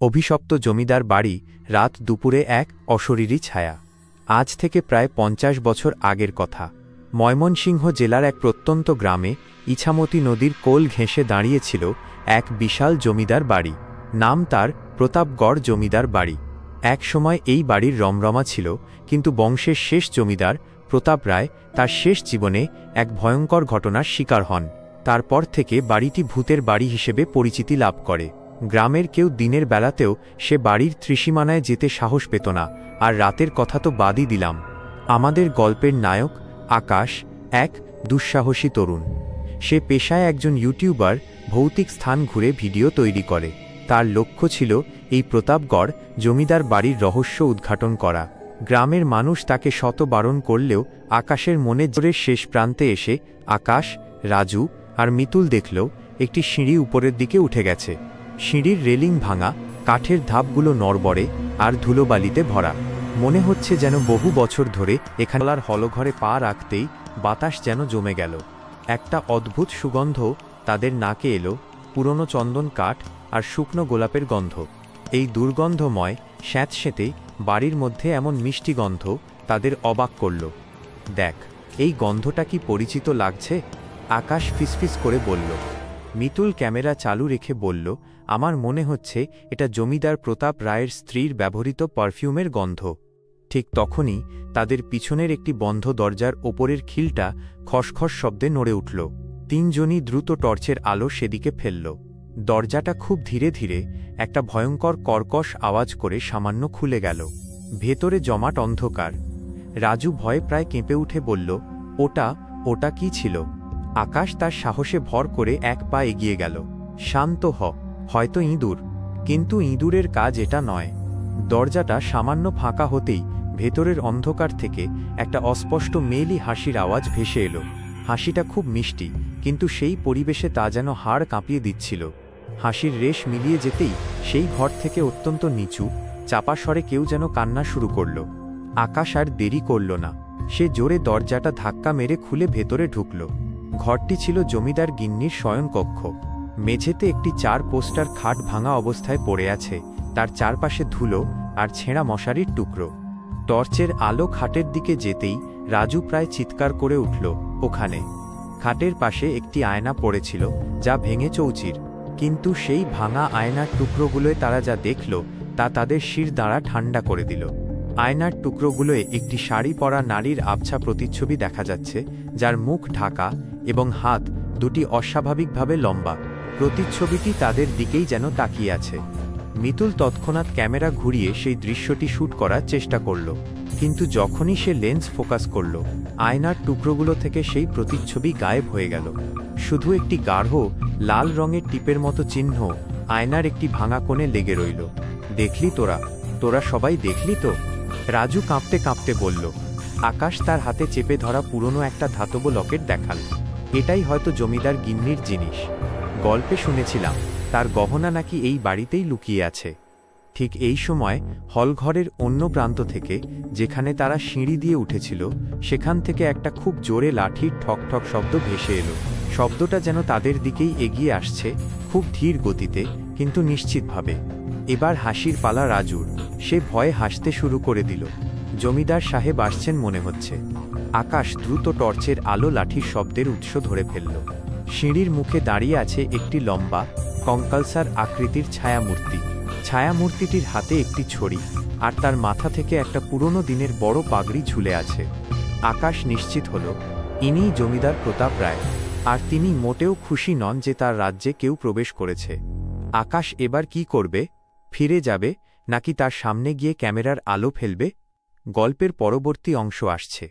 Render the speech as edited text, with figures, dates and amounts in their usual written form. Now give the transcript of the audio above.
অভিশপ্ত জমিদার বাড়ি। রাত দুপুরে এক অশরীরী ছায়া। আজ থেকে প্রায় ৫০ বছর আগের কথা। ময়মনসিংহ জেলার এক প্রত্যন্ত গ্রামে ইছামতি নদীর কোল ঘেঁষে দাঁড়িয়েছিল এক বিশাল জমিদার বাড়ি। নাম তার প্রতাপগড় জমিদার বাড়ি। এক সময় এই বাড়ির রমরমা ছিল, কিন্তু বংশের শেষ জমিদার প্রতাপ রায় তার শেষ জীবনে এক ভয়ঙ্কর ঘটনার শিকার হন। তারপর থেকে বাড়িটি ভূতের বাড়ি হিসেবে পরিচিতি লাভ করে। গ্রামের কেউ দিনের বেলাতেও সে বাড়ির ত্রিসীমানায় যেতে সাহস পেত না, আর রাতের কথা তো বাদই দিলাম। আমাদের গল্পের নায়ক আকাশ এক দুঃসাহসী তরুণ। সে পেশায় একজন ইউটিউবার, ভৌতিক স্থান ঘুরে ভিডিও তৈরি করে। তার লক্ষ্য ছিল এই প্রতাপগড় জমিদার বাড়ির রহস্য উদ্ঘাটন করা। গ্রামের মানুষ তাকে শত বারণ করলেও আকাশের মনে জোরের শেষ প্রান্তে এসে আকাশ, রাজু আর মিতুল দেখল একটি সিঁড়ি উপরের দিকে উঠে গেছে। সিঁড়ির রেলিং ভাঙা, কাঠের ধাপগুলো নড়বড়ে আর ধুলোবালিতে ভরা। মনে হচ্ছে যেন বহু বছর ধরে এখানকার হলঘরে পা রাখতেই বাতাস যেন জমে গেল। একটা অদ্ভুত সুগন্ধ তাদের নাকে এলো, পুরনো চন্দন কাঠ আর শুকনো গোলাপের গন্ধ। এই দুর্গন্ধময় স্যাঁতস্যাঁতে বাড়ির মধ্যে এমন মিষ্টি গন্ধ তাদের অবাক করল। দেখ, এই গন্ধটা কি পরিচিত লাগছে? আকাশ ফিসফিস করে বলল। মিতুল ক্যামেরা চালু রেখে বলল, আমার মনে হচ্ছে এটা জমিদার প্রতাপ রায়ের স্ত্রীর ব্যবহৃত পারফিউমের গন্ধ। ঠিক তখনই তাদের পিছনের একটি বন্ধ দরজার ওপরের খিলটা খসখস শব্দে নড়ে উঠল। তিনজনই দ্রুত টর্চের আলো সেদিকে ফেলল। দরজাটা খুব ধীরে ধীরে একটা ভয়ঙ্কর কর্কশ আওয়াজ করে সামান্য খুলে গেল। ভেতরে জমাট অন্ধকার। রাজু ভয়ে প্রায় কেঁপে উঠে বলল, ওটা কি ছিল? আকাশ তার সাহসে ভর করে এক পা এগিয়ে গেল। শান্ত হ, হয়তো ইঁদুর। কিন্তু ইঁদুরের কাজ এটা নয়। দরজাটা সামান্য ফাঁকা হতেই ভেতরের অন্ধকার থেকে একটা অস্পষ্ট মেয়েলি হাসির আওয়াজ ভেসে এলো। হাসিটা খুব মিষ্টি, কিন্তু সেই পরিবেশে তা যেন হাড় কাঁপিয়ে দিচ্ছিল। হাসির রেশ মিলিয়ে যেতেই সেই ঘর থেকে অত্যন্ত নিচু চাপা স্বরে কেউ যেন কান্না শুরু করল। আকাশ আর দেরি করল না। সে জোরে দরজাটা ধাক্কা মেরে খুলে ভেতরে ঢুকল। ঘরটি ছিল জমিদার গিন্নির শয়নকক্ষ। মেঝেতে একটি 4 পোস্টার খাট ভাঙা অবস্থায় পড়ে আছে, তার চারপাশে ধুলো আর ছেঁড়া মশারির টুকরো। টর্চের আলো খাটের দিকে যেতেই রাজু প্রায় চিৎকার করে উঠল। ওখানে খাটের পাশে একটি আয়না পড়েছিল, যা ভেঙে চৌচির। কিন্তু সেই ভাঙা আয়নার টুকরোগুলোয় তারা যা দেখল তা তাদের শিরদাঁড়া ঠান্ডা করে দিল। আয়নার টুকরোগুলোয় একটি শাড়ি পরা নারীর আবছা প্রতিচ্ছবি দেখা যাচ্ছে, যার মুখ ঢাকা এবং হাত দুটি অস্বাভাবিকভাবে লম্বা। প্রতিচ্ছবিটি তাদের দিকেই যেন তাকিয়ে আছে। মিতুল তৎক্ষণাৎ ক্যামেরা ঘুরিয়ে সেই দৃশ্যটি শ্যুট করার চেষ্টা করল, কিন্তু যখনই সে লেন্স ফোকাস করল, আয়নার টুকরোগুলো থেকে সেই প্রতিচ্ছবি গায়েব হয়ে গেল। শুধু একটি গাঢ় লাল রঙের টিপের মতো চিহ্ন আয়নার একটি ভাঙা কোণে লেগে রইল। দেখলি তোরা সবাই দেখলি তো? রাজু কাঁপতে কাঁপতে বলল। আকাশ তার হাতে চেপে ধরা পুরনো একটা ধাতব লকেট দেখাল। এটাই হয়তো জমিদার গিন্নির জিনিস। গল্পে শুনেছিলাম তার গহনা নাকি এই বাড়িতেই লুকিয়ে আছে। ঠিক এই সময় হলঘরের অন্য প্রান্ত থেকে, যেখানে তারা সিঁড়ি দিয়ে উঠেছিল, সেখান থেকে একটা খুব জোরে লাঠির ঠক ঠক শব্দ ভেসে এলো। শব্দটা যেন তাদের দিকেই এগিয়ে আসছে, খুব ধীর গতিতে কিন্তু নিশ্চিতভাবে। এবার হাসির পালা রাজুর। সে ভয়ে হাসতে শুরু করে দিল। জমিদার সাহেব আসছেন মনে হচ্ছে। আকাশ দ্রুত টর্চের আলো লাঠির শব্দের উৎস ধরে ফেলল। সিঁড়ির মুখে দাঁড়িয়ে আছে একটি লম্বা কঙ্কালসার আকৃতির ছায়ামূর্তি। ছায়ামূর্তিটির হাতে একটি ছড়ি, আর তার মাথা থেকে একটা পুরনো দিনের বড় পাগড়ি ঝুলে আছে। আকাশ নিশ্চিত হল ইনিই জমিদার প্রতাপ রায়, আর তিনি মোটেও খুশি নন যে তার রাজ্যে কেউ প্রবেশ করেছে। আকাশ এবার কি করবে? ফিরে যাবে, নাকি তার সামনে গিয়ে ক্যামেরার আলো ফেলবে? গল্পের পরবর্তী অংশ আসছে।